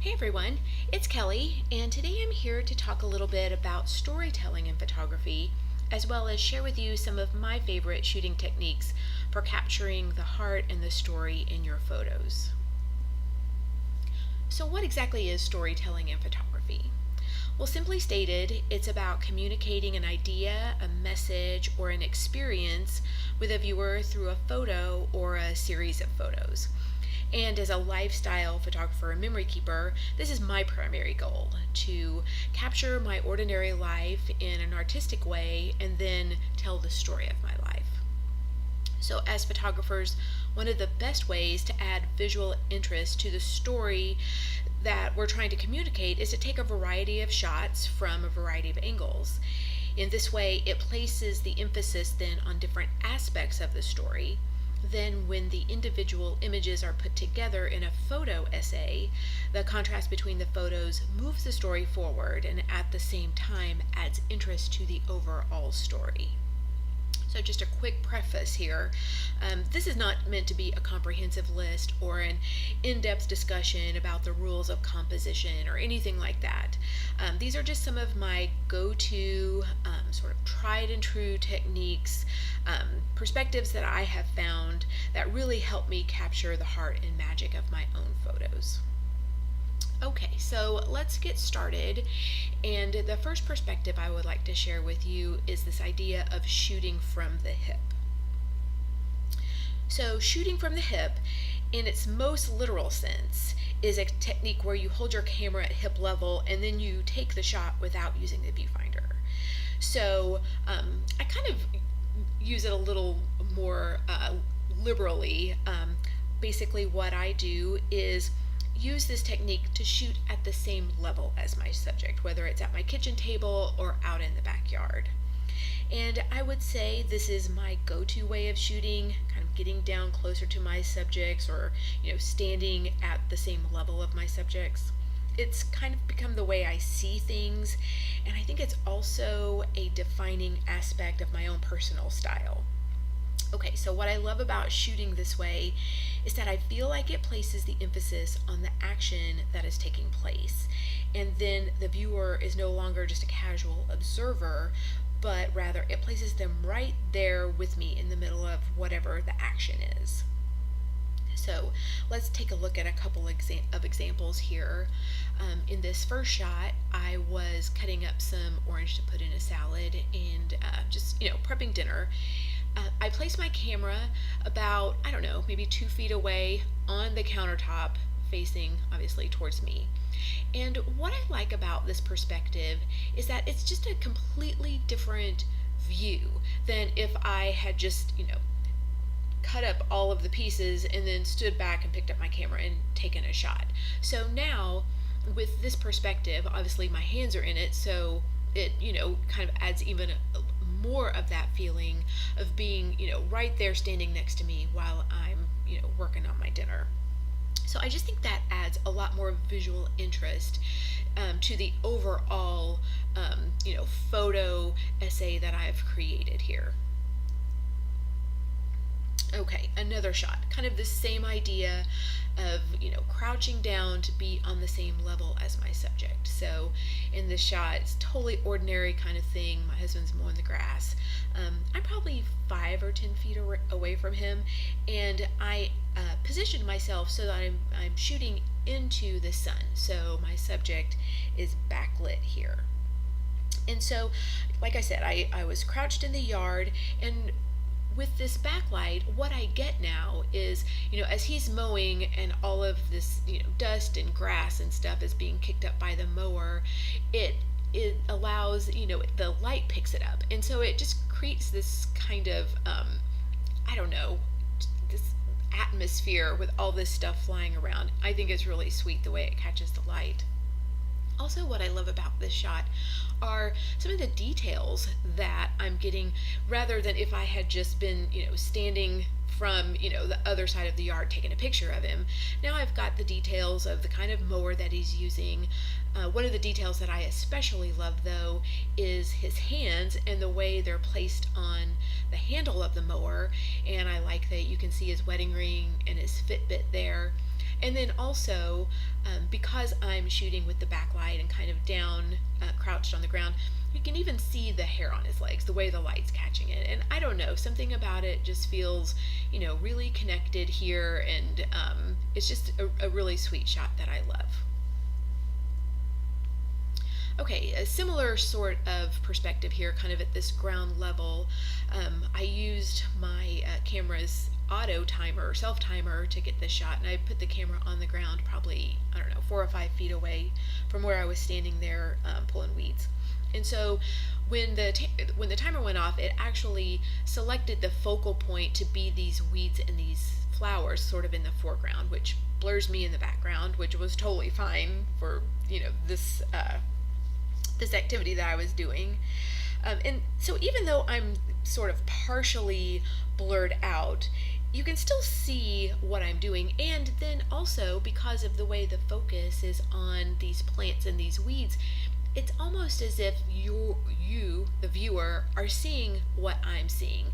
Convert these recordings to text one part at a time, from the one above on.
Hey everyone, it's Kelly, and today I'm here to talk a little bit about storytelling in photography, as well as share with you some of my favorite shooting techniques for capturing the heart and the story in your photos. So, what exactly is storytelling in photography? Well, simply stated, it's about communicating an idea, a message, or an experience with a viewer through a photo or a series of photos. And as a lifestyle photographer and memory keeper, this is my primary goal, to capture my ordinary life in an artistic way and then tell the story of my life. So, as photographers, one of the best ways to add visual interest to the story that we're trying to communicate is to take a variety of shots from a variety of angles. In this way, it places the emphasis then on different aspects of the story. Then, when the individual images are put together in a photo essay, the contrast between the photos moves the story forward and at the same time adds interest to the overall story. So, just a quick preface here. This is not meant to be a comprehensive list or an in depth discussion about the rules of composition or anything like that. These are just some of my go to sort of tried and true techniques, perspectives that I have found that really help me capture the heart and magic of my own photos. Okay, so let's get started. And the first perspective I would like to share with you is this idea of shooting from the hip. So, shooting from the hip, in its most literal sense, is a technique where you hold your camera at hip level and then you take the shot without using the viewfinder. So, I kind of use it a little more liberally. Basically, what I do is use this technique to shoot at the same level as my subject, whether it's at my kitchen table or out in the backyard. And I would say this is my go-to way of shooting, kind of getting down closer to my subjects or, standing at the same level of my subjects. It's kind of become the way I see things, and I think it's also a defining aspect of my own personal style. Okay, so what I love about shooting this way is that I feel like it places the emphasis on the action that is taking place. And then the viewer is no longer just a casual observer, but rather it places them right there with me in the middle of whatever the action is. So let's take a look at a couple of examples here. In this first shot, I was cutting up some orange to put in a salad and just prepping dinner. I placed my camera about, maybe 2 feet away on the countertop, facing obviously towards me. And what I like about this perspective is that it's just a completely different view than if I had just, cut up all of the pieces and then stood back and picked up my camera and taken a shot. So now, with this perspective, obviously my hands are in it, so it, kind of adds even more of that feeling of being, right there standing next to me while I'm, working on my dinner. So I just think that adds a lot more visual interest to the overall, photo essay that I've created here. Okay, another shot, kind of the same idea of, crouching down to be on the same level as my subject. So in this shot, it's totally ordinary kind of thing. My husband's mowing the grass. I'm probably 5 or 10 feet away from him, and I positioned myself so that I'm shooting into the sun. So my subject is backlit here. And so, like I said, I was crouched in the yard, and with this backlight, what I get now is, as he's mowing and all of this, dust and grass and stuff is being kicked up by the mower, it allows, the light picks it up. And so it just creates this kind of, this atmosphere with all this stuff flying around. I think it's really sweet the way it catches the light. Also, what I love about this shot are some of the details that I'm getting, rather than if I had just been, standing from, the other side of the yard taking a picture of him. Now I've got the details of the kind of mower that he's using. One of the details that I especially love, though, is his hands and the way they're placed on the handle of the mower. And I like that you can see his wedding ring and his Fitbit there. And then also, because I'm shooting with the backlight and kind of down, crouched on the ground, you can even see the hair on his legs, the way the light's catching it. And I don't know, something about it just feels, really connected here, and it's just a really sweet shot that I love. Okay, a similar sort of perspective here, kind of at this ground level. I used my camera's auto timer, self timer, to get this shot, and I put the camera on the ground probably, I don't know, 4 or 5 feet away from where I was standing there pulling weeds. And so when the timer went off, it actually selected the focal point to be these weeds and these flowers sort of in the foreground, which blurs me in the background, which was totally fine for this activity that I was doing. And so even though I'm sort of partially blurred out, you can still see what I'm doing. And then also, because of the way the focus is on these plants and these weeds, it's almost as if you, the viewer, are seeing what I'm seeing.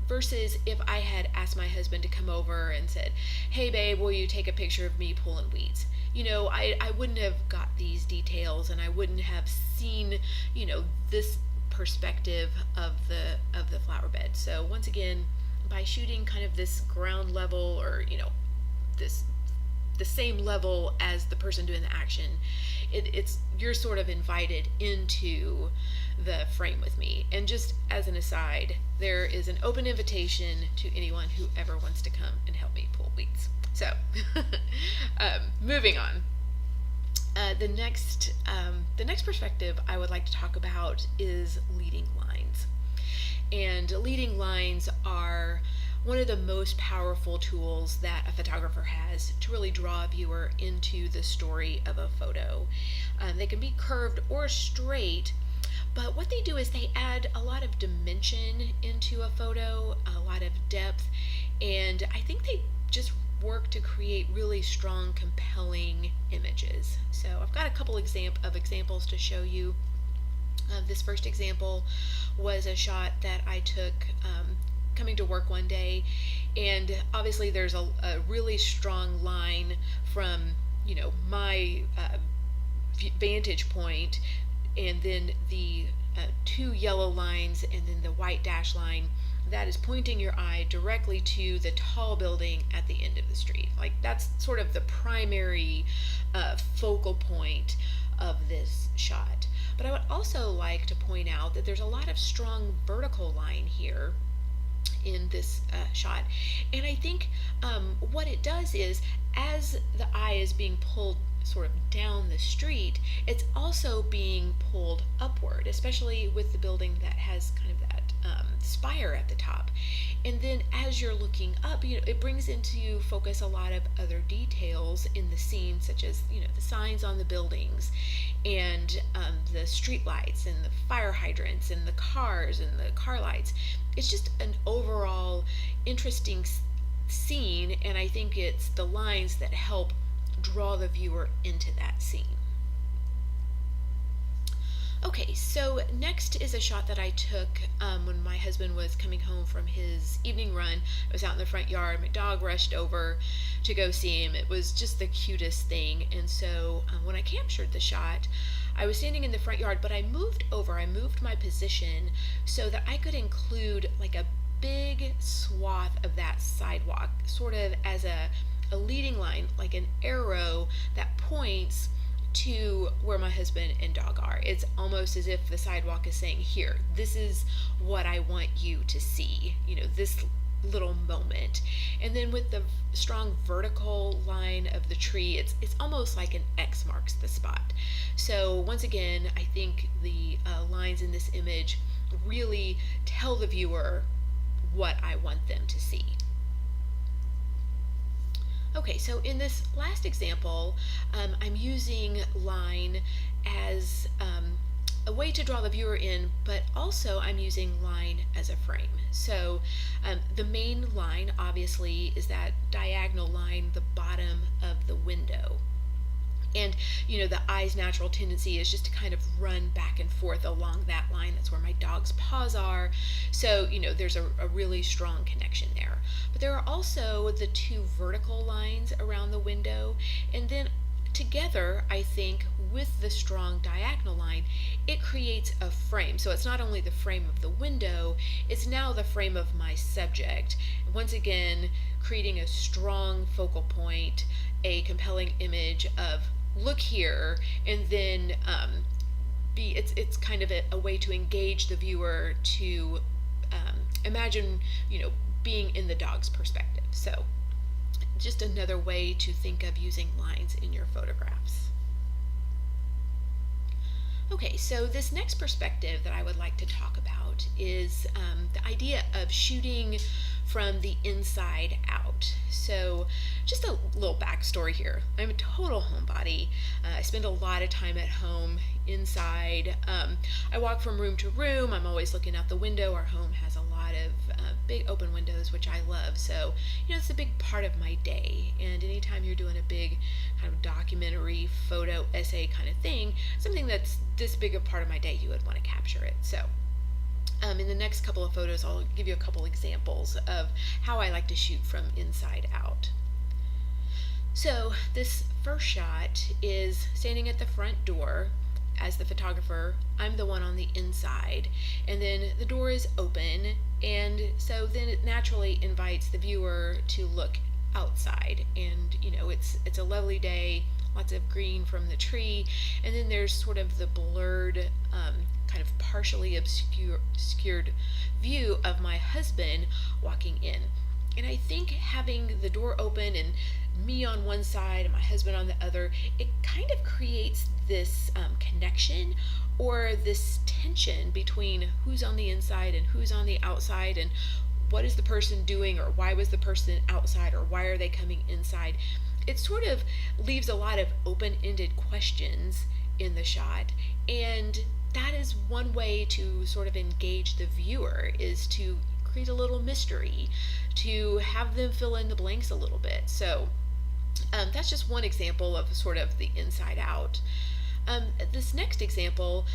Versus if I had asked my husband to come over and said, "Hey babe, will you take a picture of me pulling weeds?" I wouldn't have got these details, and I wouldn't have seen, this perspective of the flower bed. So once again, by shooting kind of this ground level, or this the same level as the person doing the action, you're sort of invited into the frame with me. And just as an aside, there is an open invitation to anyone who ever wants to come and help me pull weeds. So, moving on. The next perspective I would like to talk about is leading lines. And leading lines are one of the most powerful tools that a photographer has to really draw a viewer into the story of a photo. They can be curved or straight, but what they do is they add a lot of dimension into a photo, a lot of depth, and I think they just work to create really strong, compelling images. So I've got a couple of examples to show you. This first example was a shot that I took coming to work one day, and obviously there's a really strong line from my vantage point, and then the 2 yellow lines, and then the white dash line that is pointing your eye directly to the tall building at the end of the street. Like, that's sort of the primary focal point of this shot. But I would also like to point out that there's a lot of strong vertical line here in this shot, and I think what it does is, as the eye is being pulled sort of down the street, it's also being pulled upward, especially with the building that has kind of that spire at the top. And then as you're looking up, it brings into focus a lot of other details in the scene, such as the signs on the buildings, and the street lights, and the fire hydrants, and the cars, and the car lights. It's just an overall interesting scene, and I think it's the lines that help draw the viewer into that scene. Okay, so next is a shot that I took when my husband was coming home from his evening run. I was out in the front yard. My dog rushed over to go see him. It was just the cutest thing. And so when I captured the shot, I was standing in the front yard, but I moved my position so that I could include like a big swath of that sidewalk, sort of as a leading line, like an arrow that points to where my husband and dog are. It's almost as if the sidewalk is saying, "Here, this is what I want you to see, this little moment." And then with the strong vertical line of the tree, it's almost like an X marks the spot. So once again, I think the lines in this image really tell the viewer what I want them to see. Okay, so in this last example, I'm using line as a way to draw the viewer in, but also I'm using line as a frame. So the main line, obviously, is that diagonal line, the bottom of the window. And, the eye's natural tendency is just to kind of run back and forth along that line. That's where my dog's paws are. So, there's a really strong connection there. But there are also the two vertical lines around the window. And then together, I think, with the strong diagonal line, it creates a frame. So it's not only the frame of the window, it's now the frame of my subject. Once again, creating a strong focal point, a compelling image of look here, and then it's kind of a way to engage the viewer to imagine, being in the dog's perspective. So just another way to think of using lines in your photographs. Okay, so this next perspective that I would like to talk about is the idea of shooting from the inside out. So just a little backstory here. I'm a total homebody. I spend a lot of time at home inside. I walk from room to room. I'm always looking out the window. Our home has a lot of big open windows, which I love. So, it's a big part of my day. And anytime you're doing a big kind of documentary, photo, essay kind of thing, something that's this big a part of my day, you would want to capture it. So, in the next couple of photos, I'll give you a couple examples of how I like to shoot from inside out. So this first shot is standing at the front door. As the photographer, I'm the one on the inside, and then the door is open, and so then it naturally invites the viewer to look outside. And it's a lovely day, lots of green from the tree, and then there's sort of the blurred kind of partially obscured view of my husband walking in. And I think having the door open and me on one side and my husband on the other, it kind of creates this connection or this tension between who's on the inside and who's on the outside, and what is the person doing, or why was the person outside, or why are they coming inside. It sort of leaves a lot of open-ended questions in the shot, and that is one way to sort of engage the viewer, is to create a little mystery, to have them fill in the blanks a little bit. So that's just one example of sort of the inside out. This next example,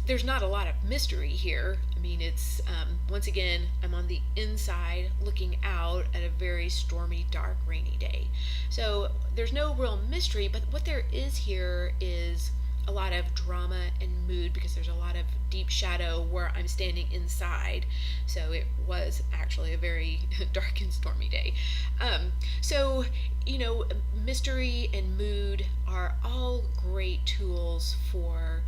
there's not a lot of mystery here. I mean, it's once again, I'm on the inside looking out at a very stormy, dark, rainy day. So there's no real mystery, but what there is here is a lot of drama and mood, because there's a lot of deep shadow where I'm standing inside. So it was actually a very dark and stormy day. So, mystery and mood are all great tools for,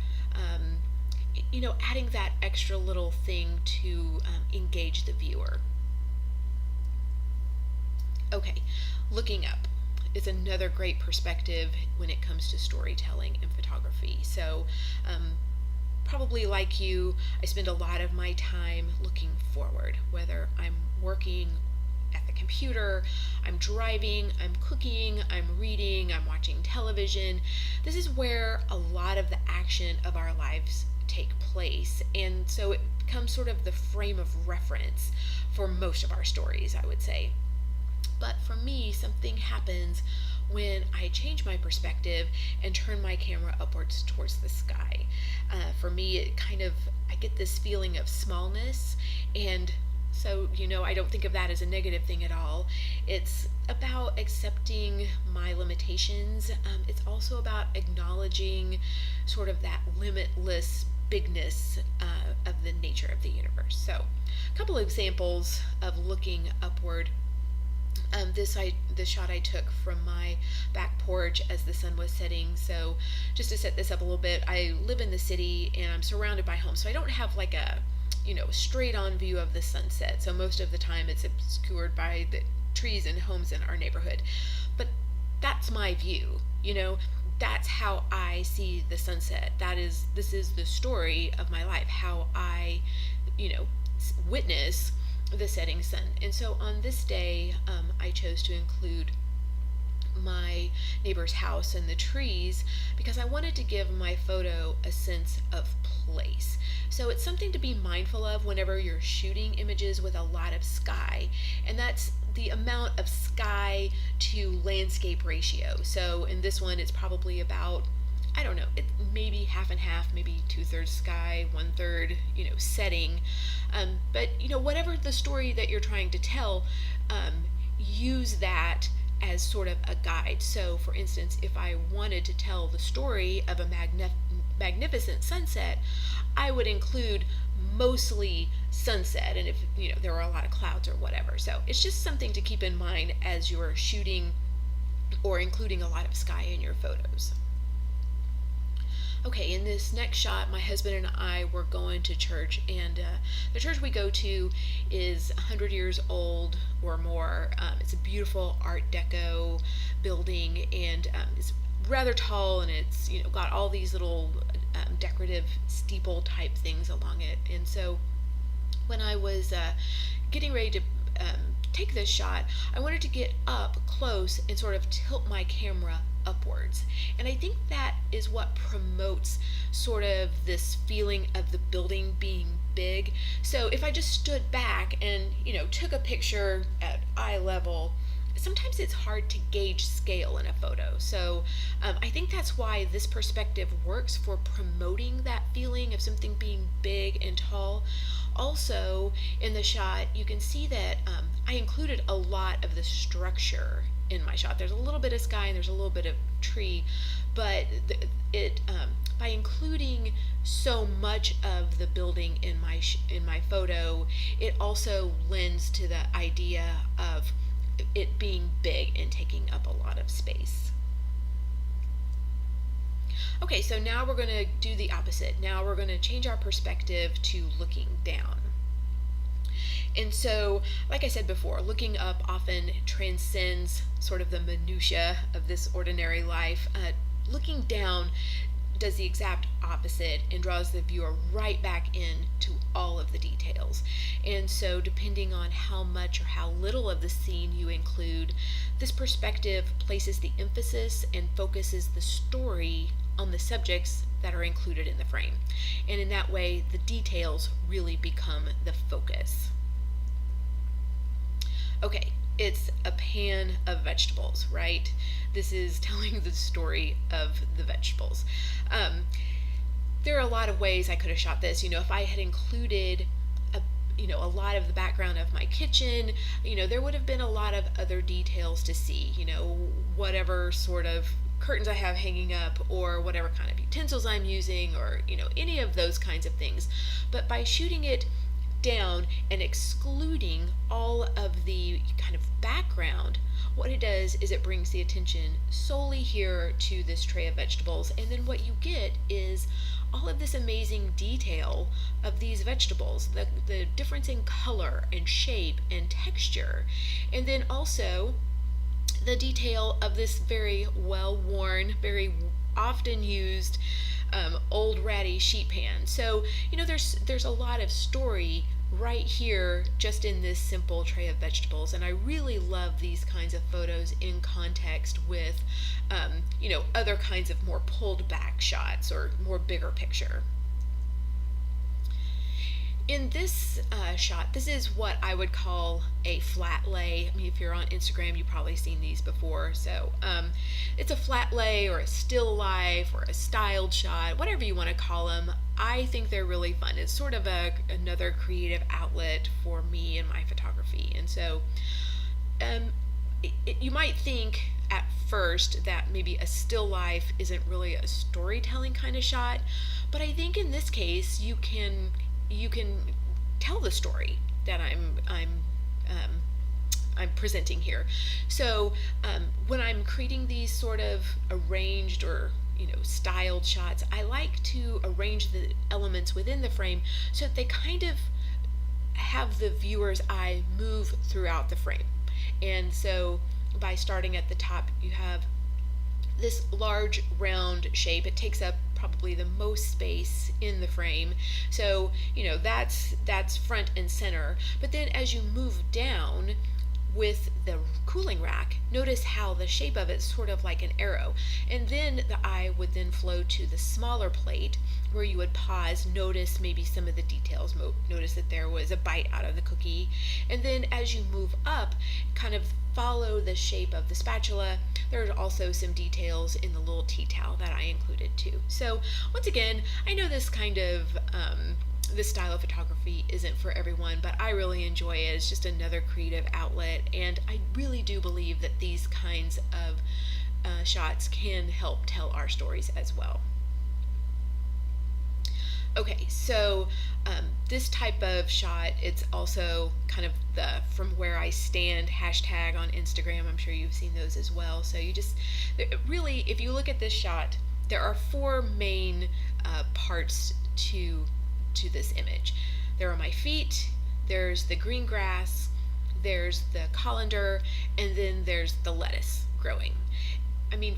adding that extra little thing to engage the viewer. Okay, looking up is another great perspective when it comes to storytelling and photography. So probably like you, I spend a lot of my time looking forward, whether I'm working at the computer, I'm driving, I'm cooking, I'm reading, I'm watching television. This is where a lot of the action of our lives take place, and so it becomes sort of the frame of reference for most of our stories, I would say. But for me, something happens when I change my perspective and turn my camera upwards towards the sky. For me, I get this feeling of smallness, and so, I don't think of that as a negative thing at all. It's about accepting my limitations. It's also about acknowledging sort of that limitless bigness of the nature of the universe. So, a couple of examples of looking upward. This shot I took from my back porch as the sun was setting. So just to set this up a little bit, I live in the city and I'm surrounded by homes, so I don't have like a straight on view of the sunset. So most of the time it's obscured by the trees and homes in our neighborhood. But that's my view, that's how I see the sunset. This is the story of my life, how I witness the setting sun. And so on this day, I chose to include my neighbor's house and the trees because I wanted to give my photo a sense of place. So it's something to be mindful of whenever you're shooting images with a lot of sky, and that's the amount of sky to landscape ratio. So in this one, it's probably about, I don't know, it maybe half and half, maybe 2/3 sky, 1/3, setting. But whatever the story that you're trying to tell, use that as sort of a guide. So, for instance, if I wanted to tell the story of a magnificent sunset, I would include mostly sunset, and if there are a lot of clouds or whatever. So it's just something to keep in mind as you're shooting or including a lot of sky in your photos. Okay, in this next shot, my husband and I were going to church, and the church we go to is 100 years old or more. It's a beautiful Art Deco building, and it's rather tall, and it's got all these little decorative steeple type things along it. And so when I was getting ready to take this shot, I wanted to get up close and sort of tilt my camera upwards. And I think that is what promotes sort of this feeling of the building being big. So if I just stood back and took a picture at eye level, sometimes it's hard to gauge scale in a photo. So I think that's why this perspective works for promoting that feeling of something being big and tall. Also, in the shot, you can see that I included a lot of the structure in my shot. There's a little bit of sky and there's a little bit of tree, but by including so much of the building in my photo, it also lends to the idea of it being big and taking up a lot of space. Okay, so now we're going to do the opposite. Now we're going to change our perspective to looking down. And so, like I said before, looking up often transcends sort of the minutia of this ordinary life. Looking down does the exact opposite and draws the viewer right back in to all of the details. And so, depending on how much or how little of the scene you include, this perspective places the emphasis and focuses the story on the subjects that are included in the frame. And in that way, the details really become the focus. Okay, it's a pan of vegetables, right? This is telling the story of the vegetables. There are a lot of ways I could have shot this. If I had included a lot of the background of my kitchen, there would have been a lot of other details to see, whatever sort of curtains I have hanging up, or whatever kind of utensils I'm using, or any of those kinds of things. But by shooting it down and excluding all of the kind of background, what it does is it brings the attention solely here to this tray of vegetables, and then what you get is all of this amazing detail of these vegetables, the difference in color and shape and texture, and then also the detail of this very well-worn, very often used old ratty sheet pan. So there's a lot of story right here just in this simple tray of vegetables, and I really love these kinds of photos in context with other kinds of more pulled back shots or more bigger picture. In this shot, this is what I would call a flat lay. I mean, if you're on Instagram, you've probably seen these before. So it's a flat lay or a still life or a styled shot, whatever you want to call them. I think they're really fun. It's sort of another creative outlet for me and my photography. And so you might think at first that maybe a still life isn't really a storytelling kind of shot, but I think in this case you can tell the story that I'm presenting here. So when I'm creating these sort of arranged or styled shots, I like to arrange the elements within the frame so that they kind of have the viewer's eye move throughout the frame. And so by starting at the top, you have this large round shape. It takes up probably the most space in the frame. So, that's front and center. But then as you move down, with the cooling rack, notice how the shape of it's sort of like an arrow. And then the eye would then flow to the smaller plate where you would pause, notice maybe some of the details, notice that there was a bite out of the cookie. And then as you move up, kind of follow the shape of the spatula. There's also some details in the little tea towel that I included too. So once again, I know this kind of this style of photography isn't for everyone, but I really enjoy it. It's just another creative outlet, and I really do believe that these kinds of shots can help tell our stories as well. Okay, so this type of shot, it's also kind of the from where I stand hashtag on Instagram. I'm sure you've seen those as well. So you just really, if you look at this shot, there are four main parts to this image. There are my feet, there's the green grass, there's the colander, and then there's the lettuce growing. I mean,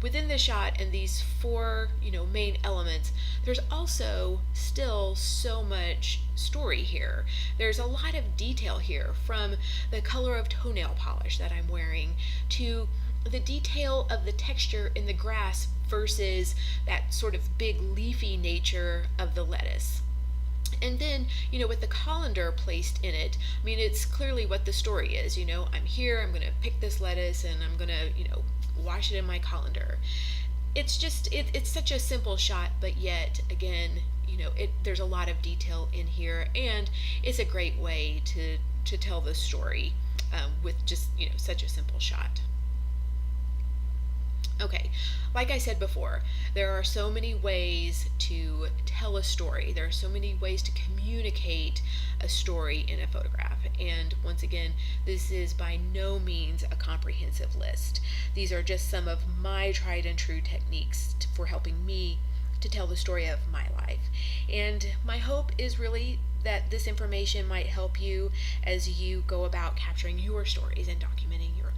within the shot and these four, main elements, there's also still so much story here. There's a lot of detail here, from the color of toenail polish that I'm wearing to the detail of the texture in the grass versus that sort of big leafy nature of the lettuce. And then, with the colander placed in it, I mean, it's clearly what the story is. I'm here, I'm going to pick this lettuce, and I'm going to, wash it in my colander. It's just, it's such a simple shot, but yet, again, there's a lot of detail in here, and it's a great way to tell the story with just, such a simple shot. Okay, like I said before, there are so many ways to tell a story. There are so many ways to communicate a story in a photograph. And once again, this is by no means a comprehensive list. These are just some of my tried and true techniques for helping me to tell the story of my life. And my hope is really that this information might help you as you go about capturing your stories and documenting your life.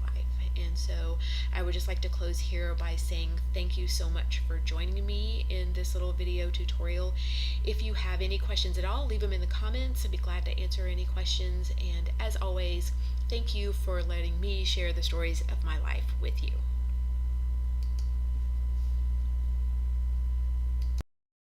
And so I would just like to close here by saying thank you so much for joining me in this little video tutorial. If you have any questions at all, leave them in the comments. I'd be glad to answer any questions. And as always, thank you for letting me share the stories of my life with you.